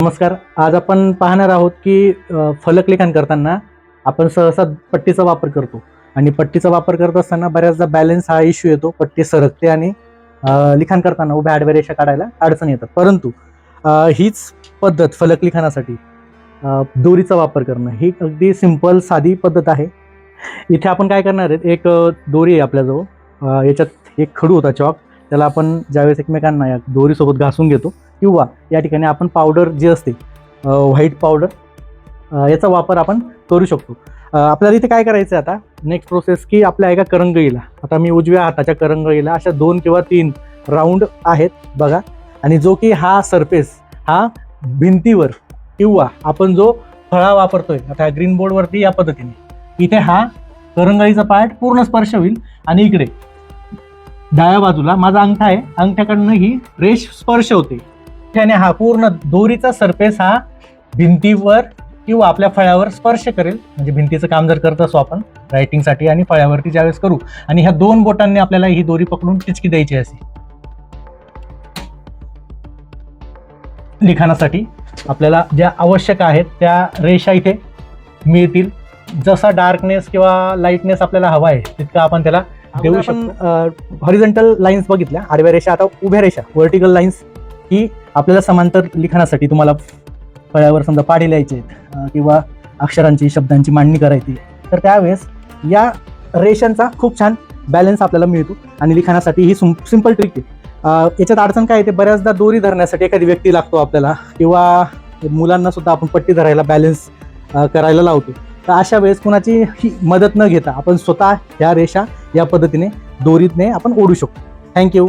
नमस्कार. आज आपण पाहणार आहोत की फलकलेखन करताना आपण सहसा पट्टीचा वापर करतो आणि पट्टीचा वापर करत असताना बऱ्याचदा बॅलन्स हा इश्यू येतो. पट्टी सरकते आणि लिखाण करताना उभ्या आडव्या रेषा काढायला अडचण येतात. परंतु हीच पद्धत फलकलेखनासाठी दोरीचा वापर करणं ही अगदी सिंपल साधी पद्धत आहे. इथे आपण काय करणार आहेत, एक दोरी आहे आपल्याजवळ. याच्यात एक खडू होता, चॉक. त्याला आपण ज्यावेळेस एकमेकांना या दोरीसोबत घासून घेतो किंवा या ठिकाणी आपण पावडर जी असते व्हाईट पावडर याचा वापर आपण करू शकतो. आपल्याला इथे काय करायचं आहे आता नेक्स्ट प्रोसेस, की आपल्या एका करंगळीला, आता मी उजव्या हाताच्या करंगळीला अशा 2 किंवा 3 राऊंड आहेत बघा, आणि जो की हा सरफेस हा भिंतीवर किंवा आपण जो फळा वापरतोय आता ग्रीन बोर्डवरती या पद्धतीने इथे हा करंगळीचा पार्ट पूर्ण स्पर्श होईल आणि इकडे डाव्या बाजूला माझा अंगठा आहे, अंगठ्याकडनं ही रेष स्पर्श होते. त्याने हा पूर्ण दोरीचा सरफेस हा भिंतीवर किंवा आपल्या फळ्यावर स्पर्श करेल. म्हणजे भिंतीचं काम जर करत असो आपण रायटिंगसाठी आणि फळ्यावरती ज्यावेळेस करू, आणि ह्या 2 बोटांनी आपल्याला ही दोरी पकडून टिचकी द्यायची असे. लिखाणासाठी आपल्याला ज्या आवश्यक आहेत त्या रेषा इथे मिळतील. जसा डार्कनेस किंवा लाईटनेस आपल्याला हवा आहे तितका आपण त्याला देऊ शकतो. हॉरिझॉन्टल लाईन्स बघितल्या, आडव्या रेषा. आता उभ्या रेषा व्हर्टिकल लाईन्स ही आपल्याला समांतर लिखाणासाठी तुम्हाला फळ्यावर समजा पाढे लिहायचे आहेत किंवा अक्षरांची शब्दांची मांडणी करायची, तर त्यावेळेस या रेषांचा खूप छान बॅलन्स आपल्याला मिळतो आणि लिखाणासाठी ही सिंपल ट्रिक आहे. याच्यात अडचण काय येते, बऱ्याचदा दोरी धरण्यासाठी एखादी व्यक्ती लागतो आपल्याला, किंवा मुलांना सुद्धा आपण पट्टी धरायला बॅलन्स करायला लावतो. तर अशा वेळेस कुणाची ही मदत न घेता आपण स्वतः ह्या रेषा या पद्धतीने दोरीतने आपण ओढू शकतो. थँक्यू.